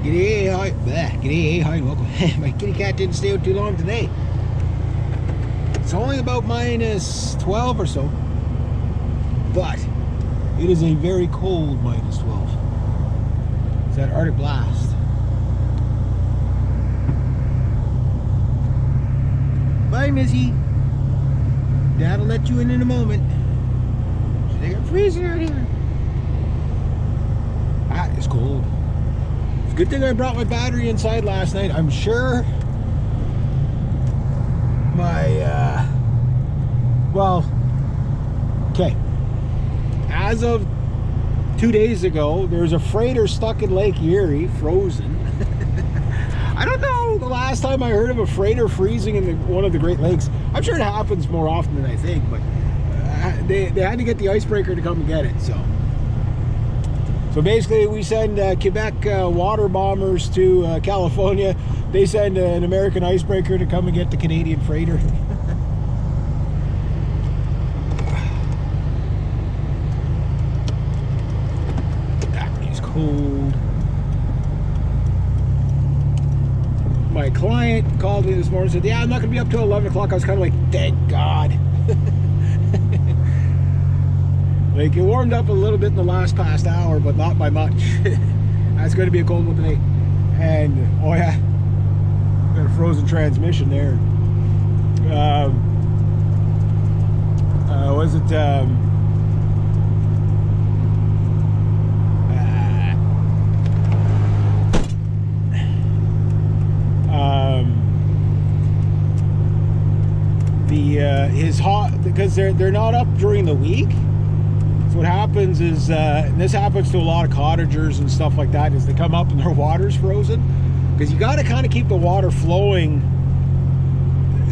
G'day, hi, g'day, hi, and welcome. My kitty cat didn't stay out too long today. It's only about minus 12 or so, but it is a very cold minus 12. It's that Arctic blast. Bye, Missy. Dad'll let you in a moment. They got freezing out here. Ah, it's cold. It's a good thing I brought my battery inside last night. I'm sure my, well, okay. As of 2 days ago, there's a freighter stuck in Lake Erie, frozen. I don't know the last time I heard of a freighter freezing in one of the Great Lakes. I'm sure it happens more often than I think, but they had to get the icebreaker to come and get it. So basically, we send Quebec water bombers to California. They send an American icebreaker to come and get the Canadian freighter. That is cold. My client called me this morning and said, yeah, I'm not going to be up till 11 o'clock. I was kind of like, thank God. Like, it warmed up a little bit in the last past hour, but not by much. That's going to be a cold one today. And, oh yeah, got a frozen transmission there. Was it, his hot, because they're not up during the week. So what happens is, and this happens to a lot of cottagers and stuff like that, is they come up and their water's frozen, because you got to kind of keep the water flowing,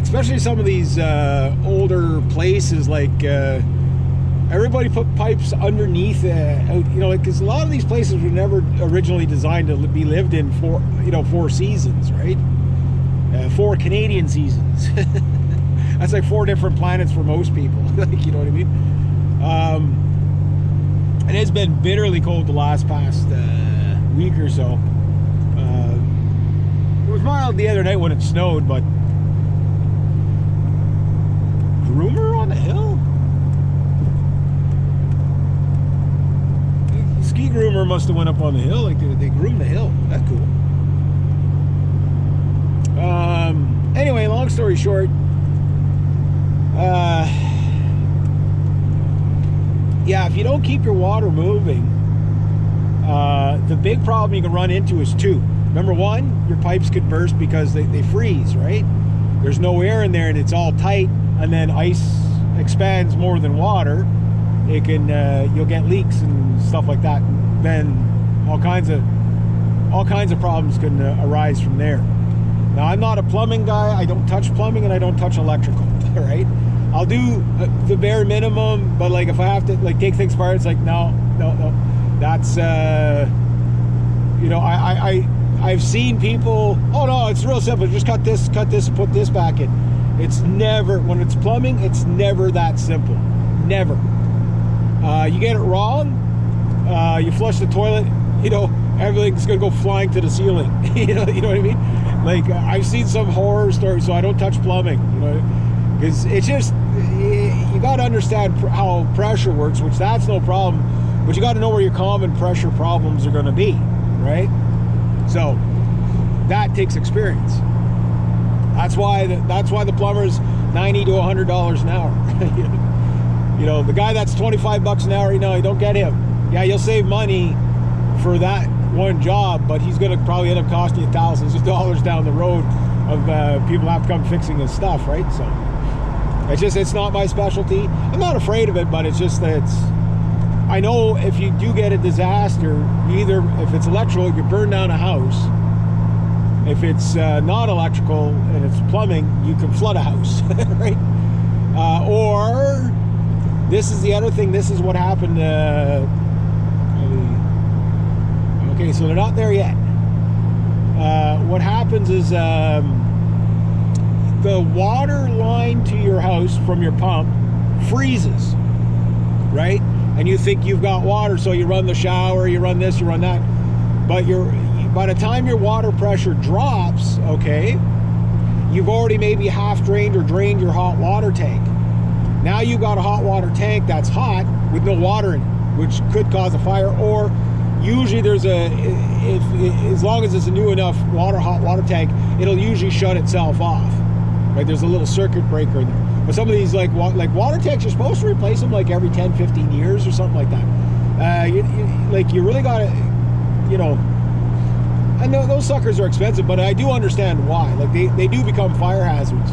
especially some of these older places. Like everybody put pipes underneath, you know, because a lot of these places were never originally designed to be lived in for, you know, 4 seasons, right? 4 Canadian seasons. That's like 4 different planets for most people. Like, you know what I mean? And it's been bitterly cold the last past week or so. It was mild the other night when it snowed, but groomer on the hill? The ski groomer must have went up on the hill. Like they groomed the hill. That's cool. Anyway, long story short, yeah, if you don't keep your water moving, the big problem you can run into is 2. Number 1, your pipes could burst because they freeze, right? There's no air in there and it's all tight, and then ice expands more than water. It can, you'll get leaks and stuff like that. Then all kinds of problems can arise from there. Now, I'm not a plumbing guy. I don't touch plumbing and I don't touch electrical, right? I'll do the bare minimum, but like if I have to like take things apart, it's like no. That's you know, I've seen people. Oh no, it's real simple. Just cut this, and put this back in. It's never, when it's plumbing, it's never that simple. Never. You get it wrong. You flush the toilet. You know, everything's gonna go flying to the ceiling. you know what I mean? Like I've seen some horror stories, so I don't touch plumbing. You know. Because it's just, you got to understand how pressure works, which that's no problem, but you got to know where your common pressure problems are going to be, right? So that takes experience. That's why the plumber's $90 to $100 an hour. You know, the guy that's $25 an hour, you know, you don't get him. Yeah, you'll save money for that one job, but he's going to probably end up costing you thousands of dollars down the road of people have to come fixing his stuff, right? So it's not my specialty. I'm not afraid of it, but it's just that I know if you do get a disaster, if it's electrical, you burn down a house. If it's not electrical and it's plumbing, you can flood a house, right? Or this is the other thing. This is what happened. Okay, so they're not there yet. What happens is the water line to your house from your pump freezes, right? And you think you've got water, so you run the shower, you run this, you run that, but by the time your water pressure drops, okay, you've already maybe half drained or drained your hot water tank. Now you've got a hot water tank that's hot with no water in it, which could cause a fire. Or usually there's as long as it's a new enough hot water tank, it'll usually shut itself off. Right? There's a little circuit breaker in there. But some of these like water tanks, you're supposed to replace them like every 10, 15 years or something like that. You really got to, you know, I know those suckers are expensive, but I do understand why. Like they do become fire hazards.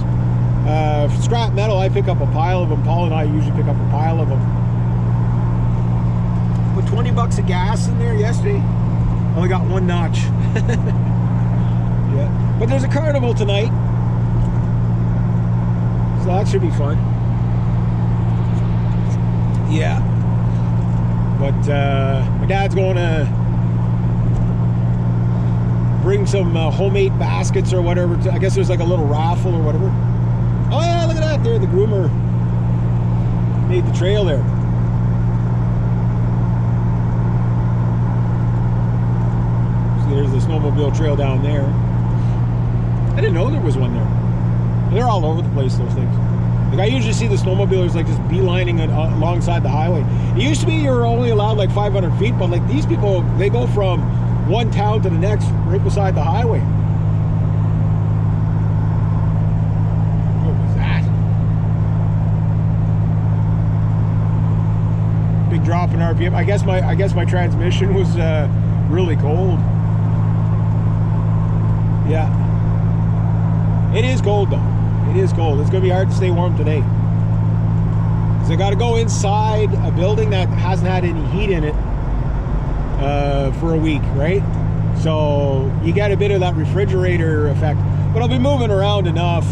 Scrap metal, I pick up a pile of them. Paul and I usually pick up a pile of them. Put 20 bucks of gas in there yesterday. Only got one notch. Yeah. But there's a carnival tonight. So that should be fun. Yeah. But my dad's going to bring some homemade baskets or whatever. I guess there's like a little raffle or whatever. Oh yeah, look at that there. The groomer made the trail there. See, there's the snowmobile trail down there. I didn't know there was one there. They're all over the place, those things. Like I usually see the snowmobilers like just beelining alongside the highway. It used to be you were only allowed like 500 feet, but like these people, they go from one town to the next right beside the highway. What was that? Big drop in RPM. I guess my transmission was really cold. Yeah. It is cold though. It is cold. It's going to be hard to stay warm today. So I got to go inside a building that hasn't had any heat in it for a week, right? So you get a bit of that refrigerator effect. But I'll be moving around enough.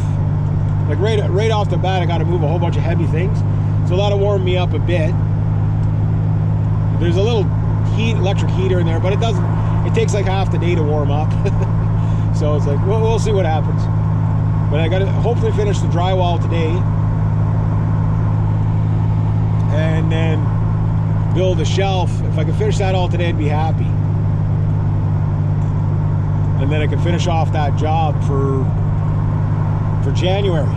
Like right off the bat, I got to move a whole bunch of heavy things. So that'll warm me up a bit. There's a little electric heater in there, but it takes like half the day to warm up. So it's like, we'll see what happens. But I got to hopefully finish the drywall today. And then build a shelf. If I can finish that all today, I'd be happy. And then I can finish off that job for January.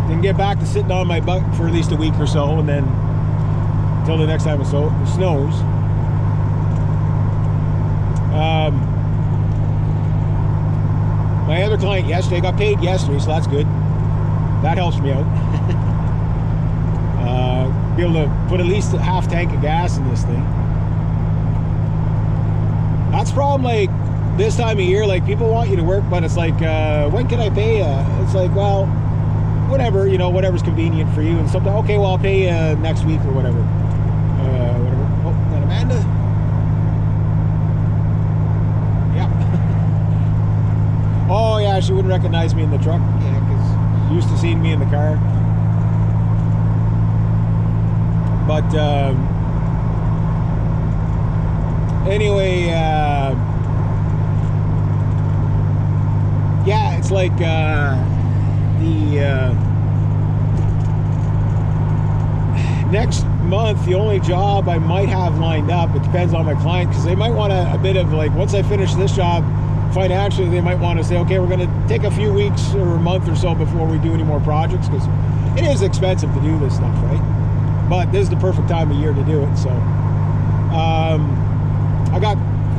Then get back to sitting on my butt for at least a week or so, and then until the next time it snows. My other client yesterday got paid yesterday, so that's good. That helps me out. Be able to put at least a half tank of gas in this thing. That's the problem, like this time of year, like people want you to work, but it's like, when can I pay you? It's like, well, whatever, you know, whatever's convenient for you. And something, okay, well, I'll pay you next week or whatever. Whatever. Oh, and Amanda. Yeah. Oh yeah, she wouldn't recognize me in the truck. Yeah, because she used to seeing me in the car. But anyway, yeah, it's like next month, the only job I might have lined up, it depends on my client, because they might want a bit of like, once I finish this job, financially, they might want to say, okay, we're going to take a few weeks or a month or so before we do any more projects, because it is expensive to do this stuff, right? But this is the perfect time of year to do it. So I got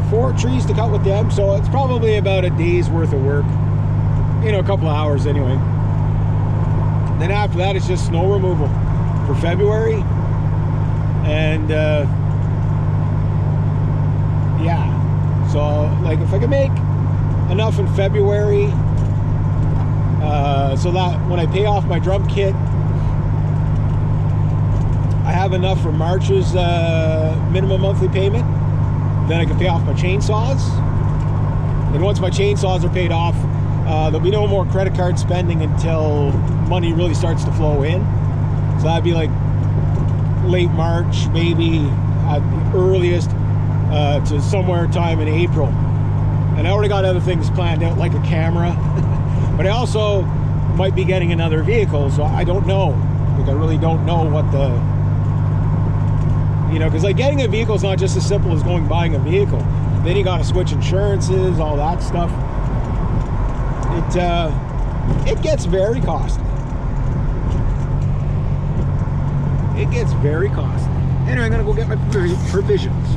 4 trees to cut with them, so it's probably about a day's worth of work, you know, a couple of hours anyway. Then after that, it's just snow removal for February. And yeah, so like if I can make enough in February so that when I pay off my drum kit, I have enough for March's minimum monthly payment, then I can pay off my chainsaws. And once my chainsaws are paid off, there'll be no more credit card spending until money really starts to flow in. So that'd be like late March, maybe at the earliest, to somewhere time in April. And I already got other things planned out, like a camera. But I also might be getting another vehicle, so I don't know. Like I really don't know what the, You know, because like getting a vehicle is not just as simple as going buying a vehicle. Then you got to switch insurances, all that stuff. It gets very costly. It gets very costly. Anyway, I'm gonna go get my provisions.